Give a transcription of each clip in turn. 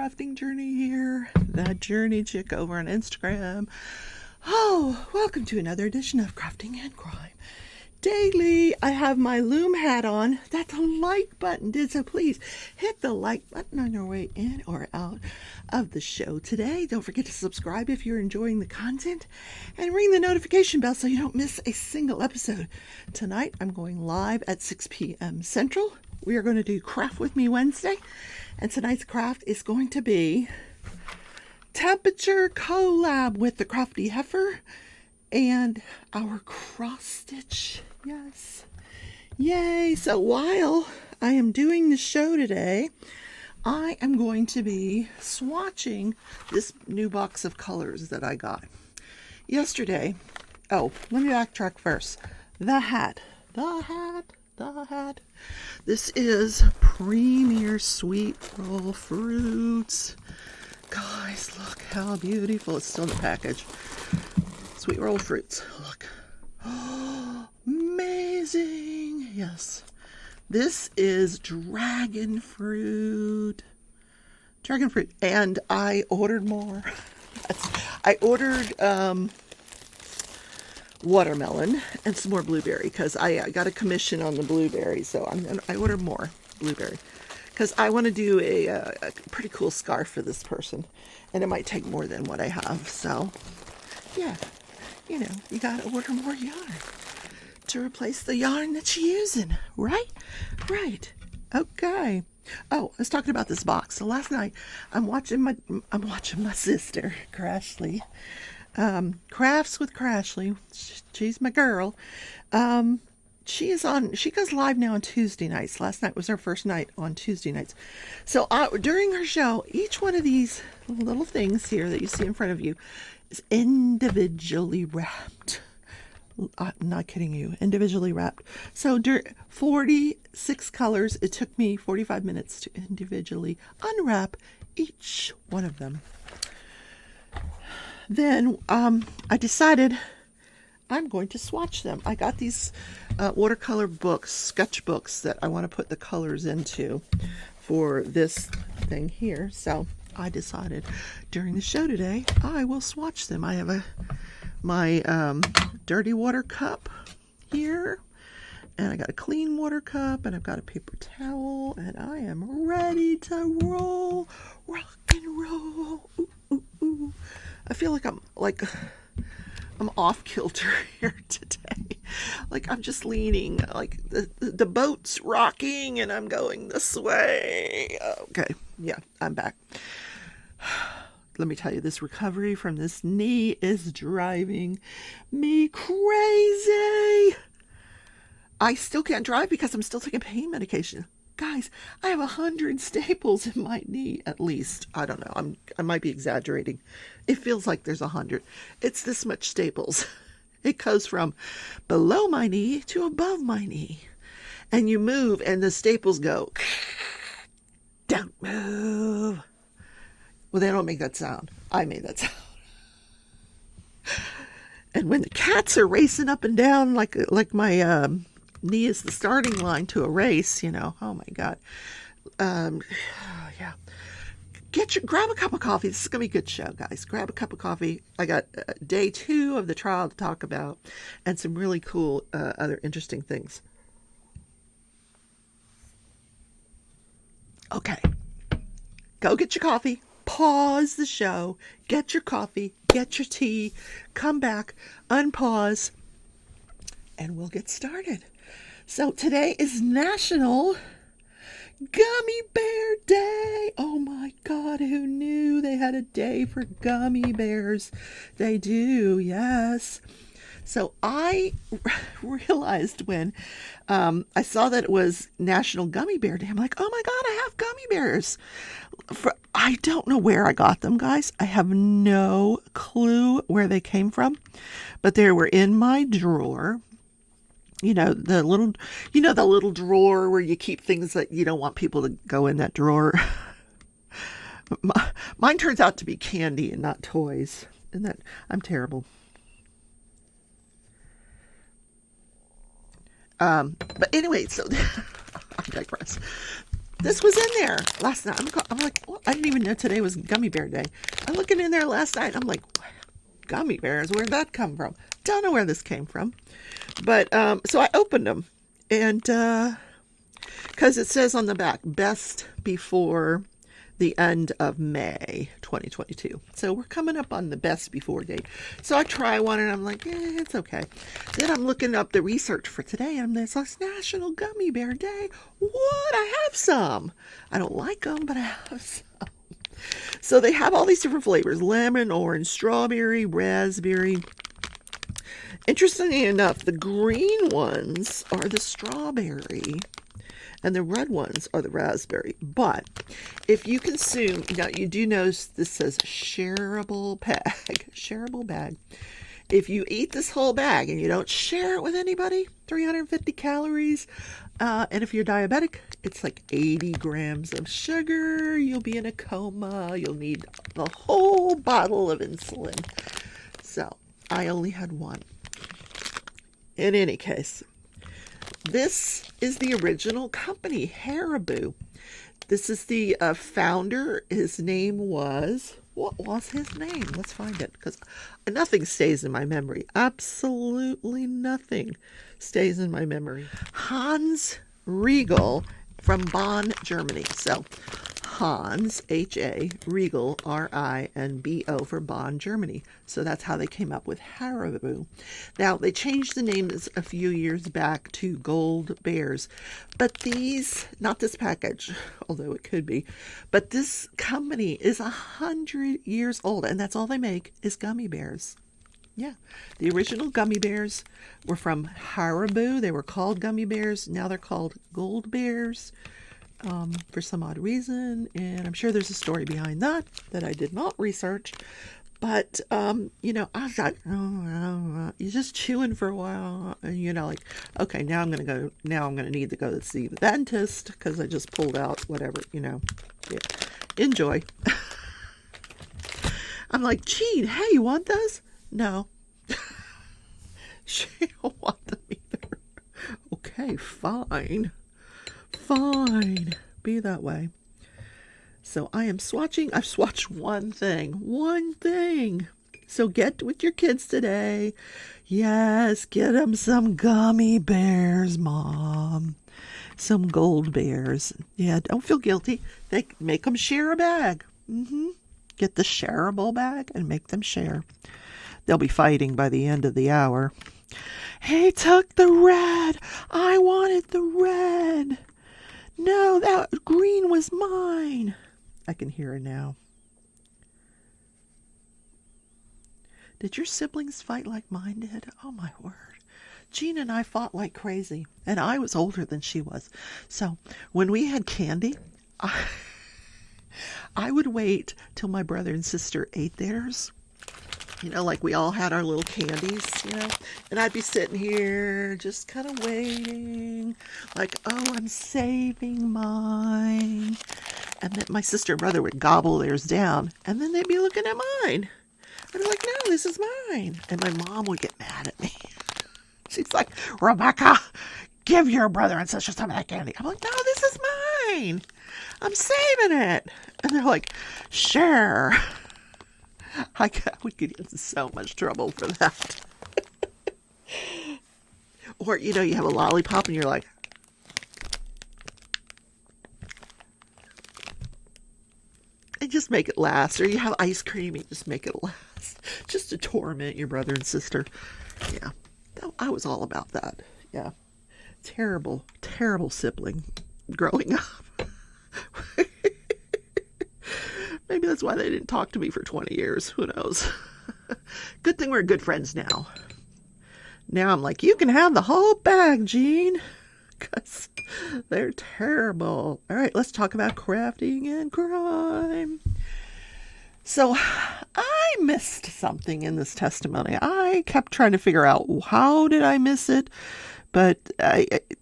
crafting journey here. That journey chick over on Instagram. Oh, welcome to another edition of Crafting and Crime Daily. I have my loom hat on. That the like button did, so please hit the like button on your way in or out of the show today. Don't forget to subscribe if you're enjoying the content and ring the notification bell so you don't miss a single episode. Tonight I'm going live at 6 p.m. Central. We are going to do Craft With Me Wednesday, and tonight's craft is going to be temperature collab with the Crafty Heifer and our cross stitch. Yes, yay. So while I am doing the show today, I am going to be swatching this new box of colors that I got yesterday. Oh, let me backtrack first. The hat. This is Premier Sweet Roll Fruits. Guys, look how beautiful. It's still in the package. Sweet Roll Fruits. Look. Oh, amazing. Yes. This is dragon fruit. And I ordered more. I ordered watermelon and some more blueberry because I got a commission on the blueberry, so I ordered more blueberry because I want to do a pretty cool scarf for this person, and it might take more than what I have. So yeah, you know, you gotta order more yarn to replace the yarn that you're using, right? Okay. Oh, I was talking about this box. So last night I'm watching my sister Crashly. Crafts with Crashly. She's my girl. She goes live now on Tuesday nights. Last night was her first night on Tuesday nights. So during her show, each one of these little things here that you see in front of you is individually wrapped. I'm not kidding you. Individually wrapped. So 46 colors. It took me 45 minutes to individually unwrap each one of them. Then I decided I'm going to swatch them. I got these watercolor books, sketch books that I want to put the colors into for this thing here. So I decided during the show today I will swatch them. I have my dirty water cup here, and I got a clean water cup, and I've got a paper towel, and I am ready to rock and roll. Ooh, ooh, ooh. I feel like I'm off kilter here today. Like I'm just leaning, like the boat's rocking and I'm going this way. Okay, yeah, I'm back. Let me tell you, this recovery from this knee is driving me crazy. I still can't drive because I'm still taking pain medication. Guys, I have 100 staples in my knee at least. I don't know. I might be exaggerating. It feels like there's 100. It's this much staples. It goes from below my knee to above my knee. And you move and the staples go, don't move. Well, they don't make that sound. I made that sound. And when the cats are racing up and down like my knee is the starting line to a race, you know. Oh my God. Yeah. Grab a cup of coffee. This is gonna be a good show, guys. Grab a cup of coffee. I got day 2 of the trial to talk about, and some really cool other interesting things. Okay, go get your coffee. Pause the show. Get your coffee. Get your tea. Come back. Unpause, and we'll get started. So today is National Gummy Bear Day. Oh my God, who knew they had a day for gummy bears? They do, yes. So I realized when I saw that it was National Gummy Bear Day, I'm like, oh my God, I have gummy bears. I don't know where I got them, guys. I have no clue where they came from, but they were in my drawer. You know, the little drawer where you keep things that you don't want people to go in that drawer. Mine turns out to be candy and not toys. And that I'm terrible. But anyway, so I digress. this was in there last night. I'm like, well, I didn't even know today was Gummy Bear Day. I'm looking in there last night. I'm like, gummy bears, where'd that come from? Don't know where this came from. But so I opened them, and because it says on the back, best before the end of May 2022. So we're coming up on the best before date. So I try one and I'm like, it's okay. Then I'm looking up the research for today, and there's this National Gummy Bear Day. What? I have some. I don't like them, but I have some. So they have all these different flavors: lemon, orange, strawberry, raspberry. Interestingly enough, the green ones are the strawberry and the red ones are the raspberry. But if you consume, now you do notice this says shareable bag, shareable bag. If you eat this whole bag and you don't share it with anybody, 350 calories. And if you're diabetic, it's like 80 grams of sugar. You'll be in a coma. You'll need the whole bottle of insulin. So I only had one. In any case, this is the original company, Haribo. This is the founder. His name was, what was his name? Let's find it, because nothing stays in my memory. Absolutely nothing stays in my memory. Hans Riegel from Bonn, Germany. So Hans, H-A, Riegel, R-I, and B-O for Bonn, Germany. So that's how they came up with Haribo. Now, they changed the names a few years back to Gold Bears. But these, not this package, although it could be, but this company is 100 years old, and that's all they make is gummy bears. Yeah, the original gummy bears were from Haribo. They were called gummy bears. Now they're called Gold Bears. For some odd reason, and I'm sure there's a story behind that I did not research. But you know, I was like, you're just chewing for a while, and you know, like, okay, now I'm gonna need to go see the dentist because I just pulled out whatever, you know. Yeah. Enjoy. I'm like, Jean, hey, you want those? No. She don't want them either. Okay, fine. Fine. Be that way. So I am swatching. I've swatched one thing. One thing. So get with your kids today. Yes, get them some gummy bears, Mom. Some Gold Bears. Yeah, don't feel guilty. They make them share a bag. Get the shareable bag and make them share. They'll be fighting by the end of the hour. He took the red. I wanted the red. No, that green was mine. I can hear it now. Did your siblings fight like mine did? Oh, my word. Jean and I fought like crazy, and I was older than she was. So when we had candy, I would wait till my brother and sister ate theirs. You know, like we all had our little candies, you know, and I'd be sitting here just kind of waiting, like, oh, I'm saving mine. And then my sister and brother would gobble theirs down, and then they'd be looking at mine. I'd be like, no, this is mine. And my mom would get mad at me. She's like, Rebecca, give your brother and sister some of that candy. I'm like, no, this is mine. I'm saving it. And they're like, sure. I would get into so much trouble for that. Or, you know, you have a lollipop and you're like, and just make it last. Or you have ice cream and just make it last. Just to torment your brother and sister. Yeah, I was all about that. Yeah. Terrible, terrible sibling growing up. Maybe that's why they didn't talk to me for 20 years. Who knows? Good thing we're good friends now. Now I'm like, you can have the whole bag, Jean. Because they're terrible. All right, let's talk about crafting and crime. So I missed something in this testimony. I kept trying to figure out, how did I miss it? But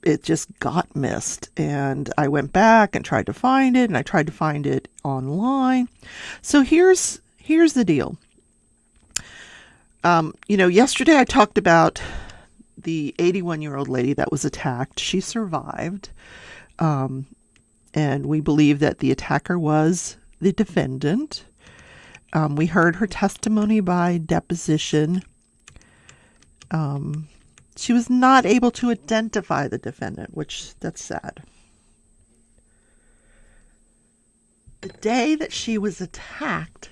it just got missed, and I went back and tried to find it, and I tried to find it online. So here's the deal. You know, yesterday I talked about the 81-year-old lady that was attacked. She survived. and we believe that the attacker was the defendant. We heard her testimony by deposition. She was not able to identify the defendant, which that's sad. The day that she was attacked,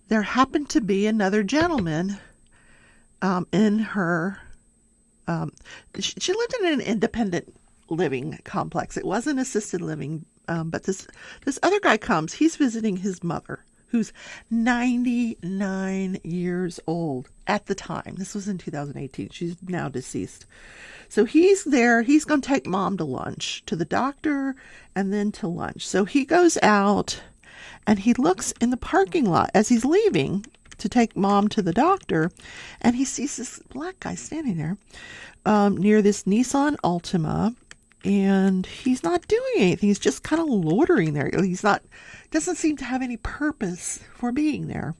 there happened to be another gentleman in her. She lived in an independent living complex. It wasn't assisted living, but this other guy comes. He's visiting his mother, who's 99 years old at the time. This was in 2018. She's now deceased. So he's there. He's going to take mom to lunch, to the doctor, and then to lunch. So he goes out and he looks in the parking lot as he's leaving to take mom to the doctor, and he sees this black guy standing there near this Nissan Altima, and he's not doing anything. He's just kind of loitering there. Doesn't seem to have any purpose for being there.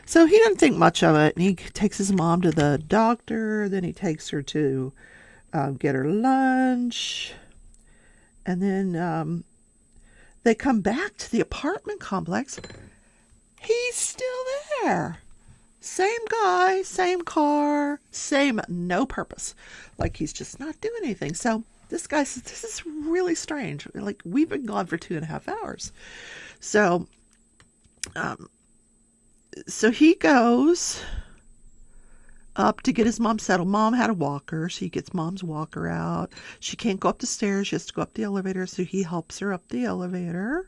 So he doesn't think much of it, and he takes his mom to the doctor. Then he takes her to get her lunch, and then they come back to the apartment complex. He's still there. Same guy, same car, same no purpose. Like he's just not doing anything. So this guy says, this is really strange. Like, we've been gone for 2.5 hours. So, so he goes up to get his mom settled. Mom had a walker, so he gets mom's walker out. She can't go up the stairs. She has to go up the elevator, so he helps her up the elevator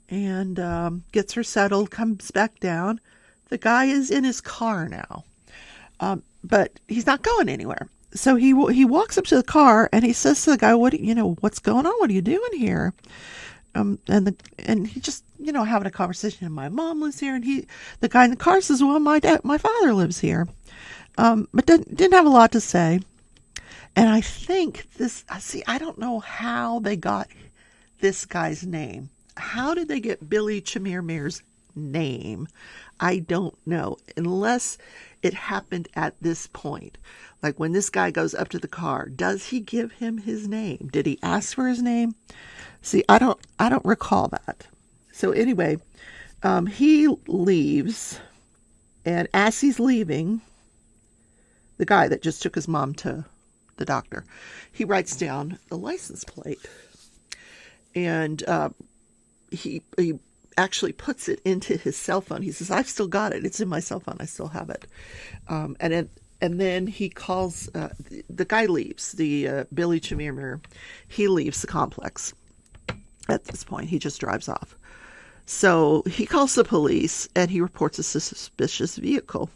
and gets her settled, comes back down. The guy is in his car now, but he's not going anywhere. So he walks up to the car and he says to the guy, what's going on? What are you doing here? And he just, having a conversation. And my mom lives here. And the guy in the car says, well, my father lives here. But didn't have a lot to say. And I think I don't know how they got this guy's name. How did they get Billy Chemirmir's name? I don't know, unless it happened at this point. Like when this guy goes up to the car, does he give him his name? Did he ask for his name? See, I don't recall that. So anyway, he leaves, and as he's leaving, the guy that just took his mom to the doctor, he writes down the license plate, and he actually puts it into his cell phone. He says, I've still got it. It's in my cell phone. I still have it. And then he calls, the guy leaves, the Billy Chemirmir, he leaves the complex at this point. He just drives off. So he calls the police and he reports a suspicious vehicle.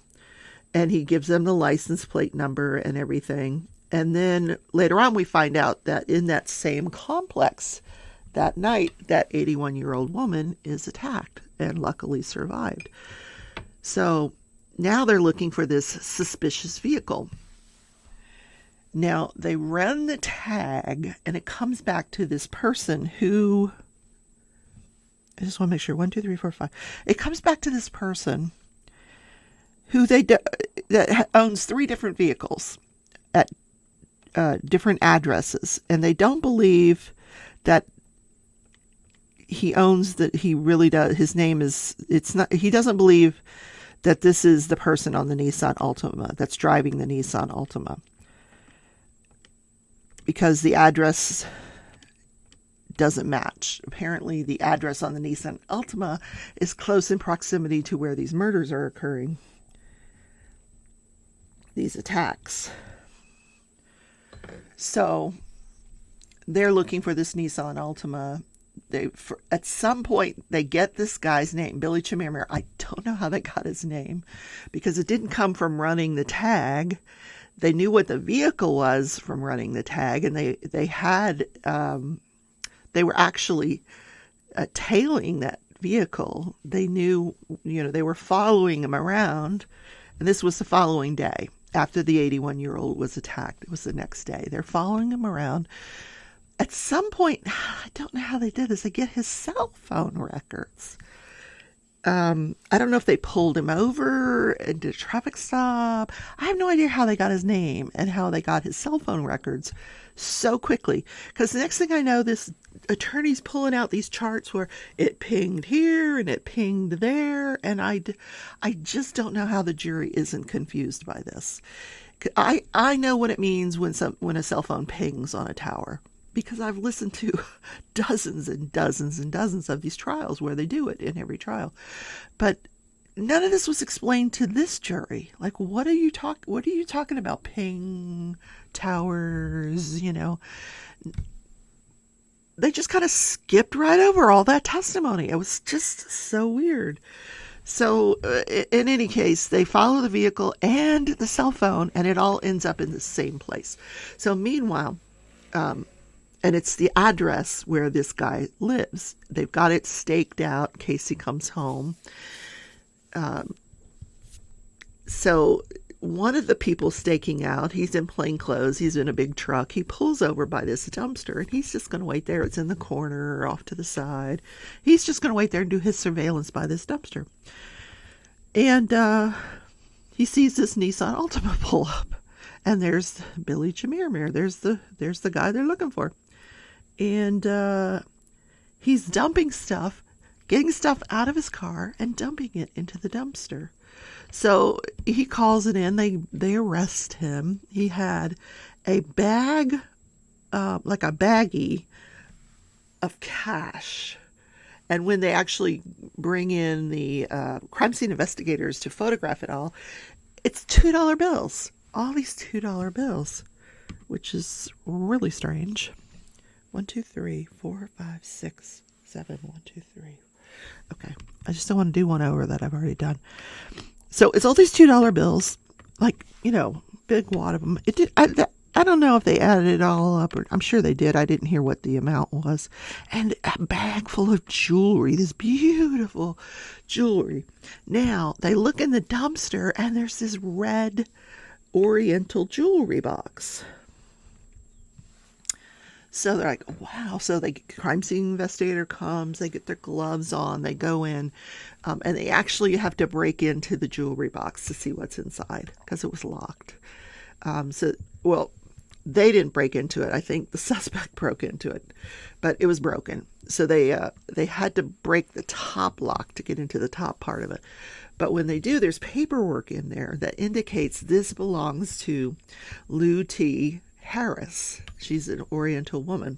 And he gives them the license plate number and everything. And then later on we find out that in that same complex that night, that 81-year-old woman is attacked and luckily survived. So now they're looking for this suspicious vehicle. Now they run the tag and it comes back to this person who, I just want to make sure, 1, 2, 3, 4, 5. It comes back to this person who that owns 3 different vehicles at different addresses. And they don't believe that he owns, that he really does. His name is, it's not, he doesn't believe that this is the person on the Nissan Altima that's driving the Nissan Altima, because the address doesn't match. Apparently the address on the Nissan Altima is close in proximity to where these murders are occurring, these attacks. So they're looking for this Nissan Altima. At some point, they get this guy's name, Billy Chemirmir. I don't know how they got his name, because it didn't come from running the tag. They knew what the vehicle was from running the tag, and they were actually tailing that vehicle. They knew, they were following him around, and this was the following day after the 81-year-old was attacked. It was the next day. They're following him around. At some point, I don't know how they did this, they get his cell phone records. I don't know if they pulled him over and did a traffic stop. I have no idea how they got his name and how they got his cell phone records so quickly. Because the next thing I know, this attorney's pulling out these charts where it pinged here and it pinged there. And I just don't know how the jury isn't confused by this. I know what it means when a cell phone pings on a tower, because I've listened to dozens and dozens and dozens of these trials where they do it in every trial. But none of this was explained to this jury. Like, what are you talking about? Ping, towers, They just kind of skipped right over all that testimony. It was just so weird. So in any case, they follow the vehicle and the cell phone, and it all ends up in the same place. So meanwhile, and it's the address where this guy lives. They've got it staked out in case he comes home. So one of the people staking out, he's in plain clothes. He's in a big truck. He pulls over by this dumpster, and he's just going to wait there. It's in the corner or off to the side. He's just going to wait there and do his surveillance by this dumpster. And he sees this Nissan Altima pull up. And there's Billy Jamirmir. There's the guy they're looking for. And he's dumping stuff, getting stuff out of his car and dumping it into the dumpster. So he calls it in. They arrest him. He had a bag, like a baggie of cash. And when they actually bring in the crime scene investigators to photograph it all, it's $2 bills. All these $2 bills, which is really strange. 1, 2, 3, 4, 5, 6, 7. 1, 2, 3. Okay, I just don't want to do one over that I've already done. So it's all these $2 bills, like, big wad of them. It did. I don't know if they added it all up, or I'm sure they did. I didn't hear what the amount was. And a bag full of jewelry, this beautiful jewelry. Now, they look in the dumpster, and there's this red Oriental jewelry box. So they're like, wow. So the crime scene investigator comes, they get their gloves on, they go in, and they actually have to break into the jewelry box to see what's inside because it was locked. They didn't break into it. I think the suspect broke into it, but it was broken. So they had to break the top lock to get into the top part of it. But when they do, there's paperwork in there that indicates this belongs to Lou T. Harris. She's an Oriental woman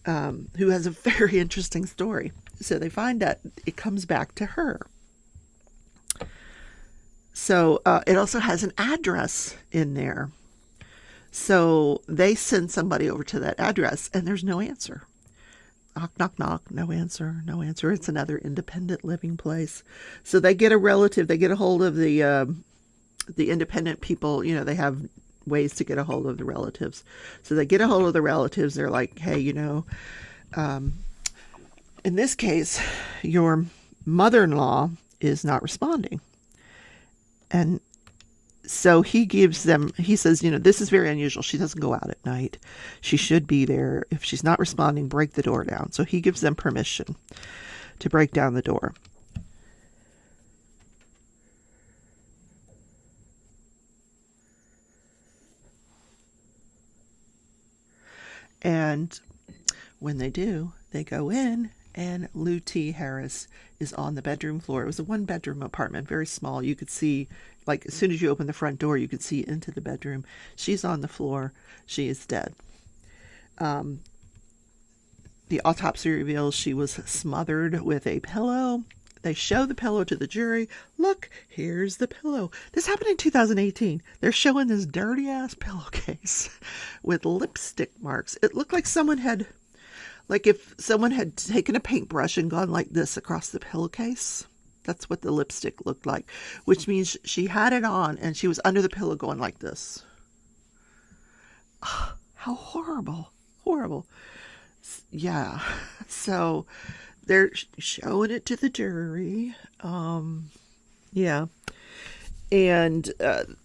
who has a very interesting story. So they find that it comes back to her. So it also has an address in there. So they send somebody over to that address, and there's no answer. Knock, knock, knock. No answer. No answer. It's another independent living place. So they get a relative. They get a hold of the independent people. They have ways to get a hold of the relatives. So they get a hold of the relatives. They're like, hey, in this case, your mother-in-law is not responding. And so he says, this is very unusual. She doesn't go out at night. She should be there. If she's not responding, break the door down. So he gives them permission to break down the door. And when they do, they go in, and Lou T. Harris is on the bedroom floor. It was a one-bedroom apartment, very small. You could see, like, as soon as you open the front door, you could see into the bedroom. She's on the floor. She is dead. The autopsy reveals she was smothered with a pillow. They show the pillow to the jury. Look, here's the pillow. This happened in 2018. They're showing this dirty-ass pillowcase with lipstick marks. It looked like if someone had taken a paintbrush and gone like this across the pillowcase. That's what the lipstick looked like, which means she had it on and she was under the pillow going like this. Oh, how horrible. Horrible. Yeah. So they're showing it to the jury. Yeah. And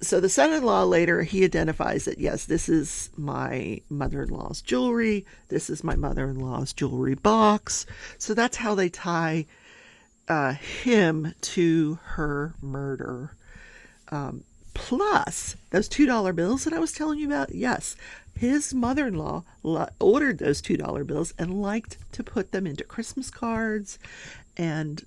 so the son-in-law later, he identifies that, yes, this is my mother-in-law's jewelry. This is my mother-in-law's jewelry box. So that's how they tie him to her murder. Plus, those $2 bills that I was telling you about, yes, his mother-in-law ordered those $2 bills and liked to put them into Christmas cards and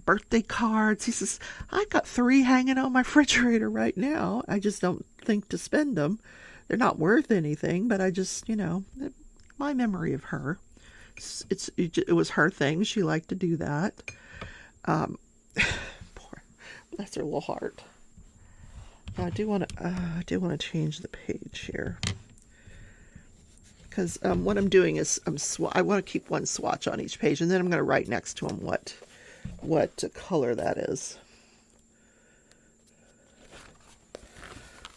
birthday cards. He says, I've got 3 hanging on my refrigerator right now. I just don't think to spend them. They're not worth anything, but I just, my memory of her. It was her thing. She liked to do that. Poor, bless her little heart. I do want to change the page here, because what I'm doing is I want to keep one swatch on each page, and then I'm going to write next to them what color that is.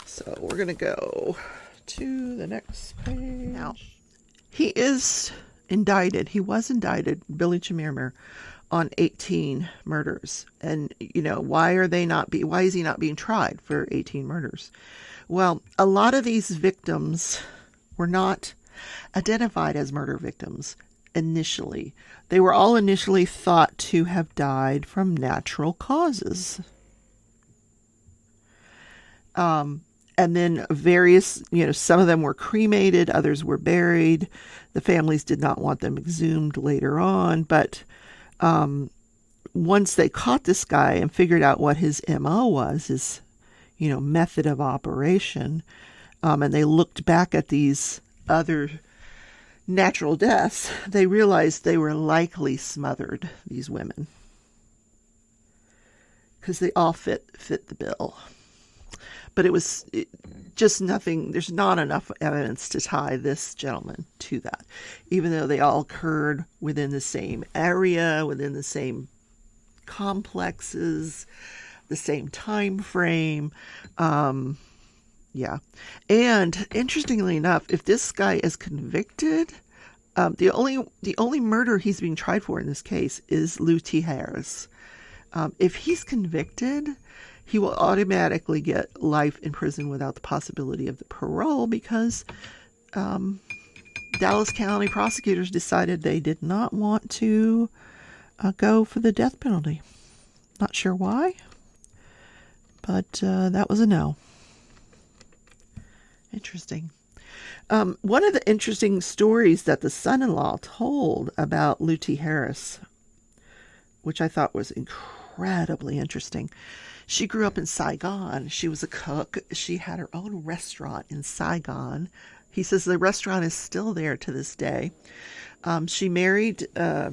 So we're going to go to the next page. Now, he is indicted. He was indicted, Billy Chimmermer, on 18 murders. And, why is he not being tried for 18 murders? Well, a lot of these victims were not identified as murder victims initially. They were all initially thought to have died from natural causes. And then various, some of them were cremated, others were buried. The families did not want them exhumed later on, but once they caught this guy and figured out what his MO was, his, method of operation, and they looked back at these other natural deaths, they realized they were likely smothered, these women, because they all fit the bill. But it was just nothing. There's not enough evidence to tie this gentleman to that, even though they all occurred within the same area, within the same complexes, the same time frame. Yeah. And interestingly enough, if this guy is convicted, the only murder he's being tried for in this case is Lou T. Harris. If he's convicted, he will automatically get life in prison without the possibility of the parole, because Dallas County prosecutors decided they did not want to go for the death penalty. Not sure why, but that was a no. Interesting. One of the interesting stories that the son-in-law told about Lou T. Harris, which I thought was incredibly interesting. She grew up in Saigon. She was a cook. She had her own restaurant in Saigon. He says the restaurant is still there to this day. She married, had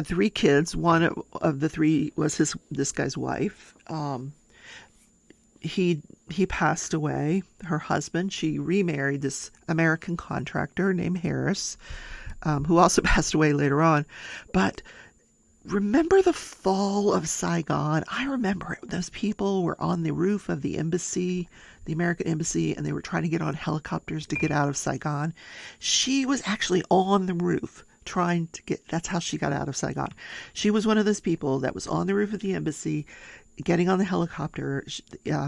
3 kids. One of the 3 was this guy's wife. He passed away. Her husband, she remarried this American contractor named Harris, who also passed away later on. But remember the fall of Saigon? I remember it. Those people were on the roof of the embassy, the American embassy, and they were trying to get on helicopters to get out of Saigon. She was actually on the roof trying to get, that's how she got out of Saigon. She was one of those people that was on the roof of the embassy, getting on the helicopter.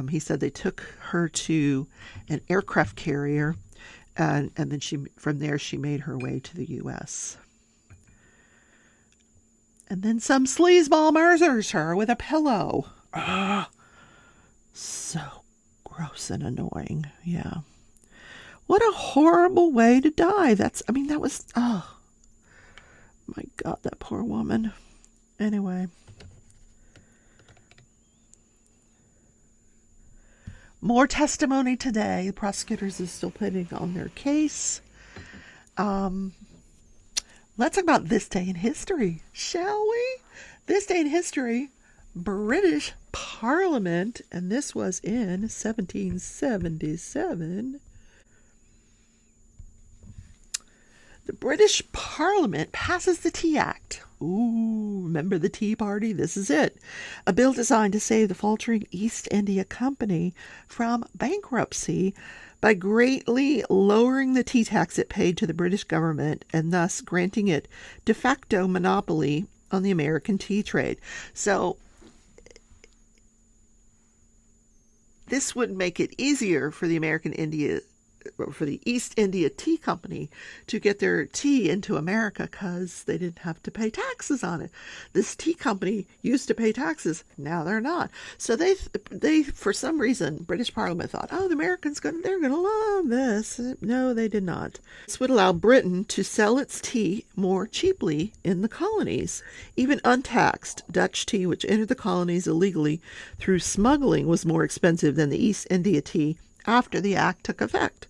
He said they took her to an aircraft carrier, and then from there she made her way to the U.S. And then some sleazeball murders her with a pillow. So gross and annoying. Yeah. What a horrible way to die. That was, oh my God, that poor woman. Anyway. More testimony today. The prosecutors is still putting on their case. Let's talk about this day in history, shall we? This day in history, British Parliament, and this was in 1777. The British Parliament passes the Tea Act. Ooh, remember the Tea Party? This is it. A bill designed to save the faltering East India Company from bankruptcy by greatly lowering the tea tax it paid to the British government, and thus granting it de facto monopoly on the American tea trade. So this would make it easier for the American India for the East India Tea Company to get their tea into America because they didn't have to pay taxes on it. This tea company used to pay taxes. Now they're not. So they for some reason, British Parliament thought, oh, the Americans they're going to love this. No, they did not. This would allow Britain to sell its tea more cheaply in the colonies. Even untaxed Dutch tea, which entered the colonies illegally through smuggling, was more expensive than the East India tea after the act took effect.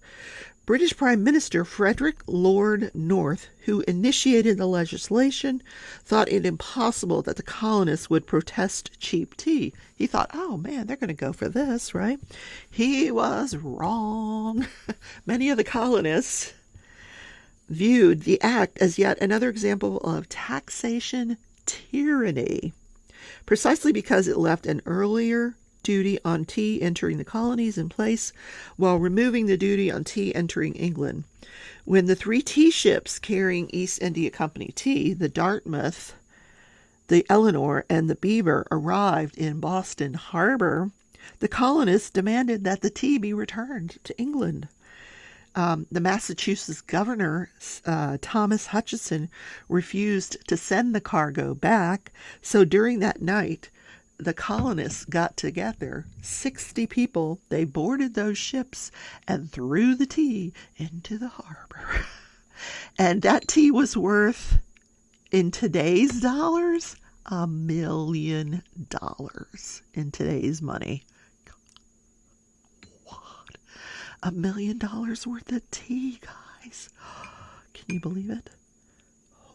British Prime Minister Frederick Lord North, who initiated the legislation, thought it impossible that the colonists would protest cheap tea. He thought, oh man, they're going to go for this, right? He was wrong. Many of the colonists viewed the act as yet another example of taxation tyranny, precisely because it left an earlier duty on tea entering the colonies in place while removing the duty on tea entering England. When the 3 tea ships carrying East India Company tea, the Dartmouth, the Eleanor, and the Beaver, arrived in Boston Harbor, the colonists demanded that the tea be returned to England. The Massachusetts governor, Thomas Hutchinson, refused to send the cargo back, so during that night, the colonists got together, 60 people. They boarded those ships and threw the tea into the harbor. And that tea was worth, in today's dollars, $1 million in today's money. What? $1 million worth of tea, guys. Can you believe it?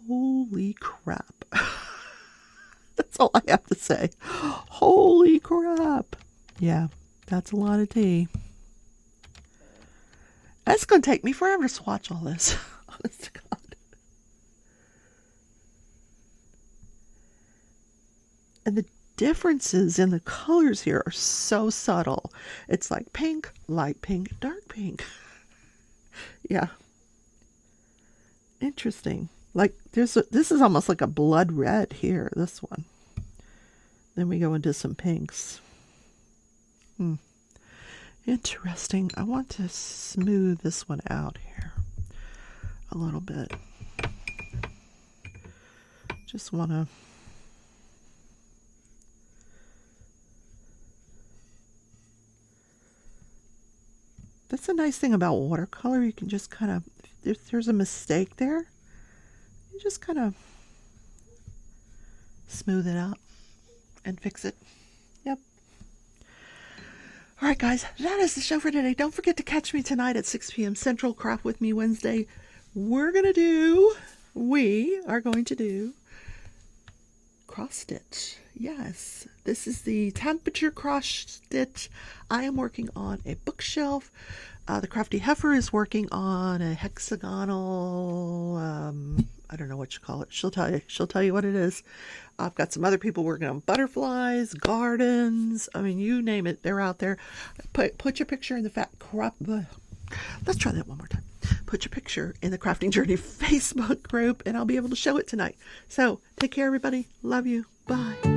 Holy crap. That's all I have to say. Holy crap. Yeah, that's a lot of tea. It's going to take me forever to swatch all this. Honest to God. And the differences in the colors here are so subtle. It's like pink, light pink, dark pink. Yeah. Interesting. Like this is almost like a blood red here, this one. Then we go into some pinks. Interesting. I want to smooth this one out here a little bit. Just want to That's the nice thing about watercolor. You can just kind of, if there's a mistake there, you just kind of smooth it out and fix it. Yep. All right, guys, that is the show for today. Don't forget to catch me tonight at 6 p.m. Central, Craft With Me Wednesday. We are going to do cross stitch. Yes, this is the temperature cross stitch. I am working on a bookshelf. The Crafty Heifer is working on a hexagonal, I don't know what you call it. She'll tell you what it is. I've got some other people working on butterflies, gardens. I mean, you name it, they're out there. Put your picture in the let's try that one more time. Put your picture in the Crafting Journey Facebook group, and I'll be able to show it tonight. So take care, everybody. Love you. Bye.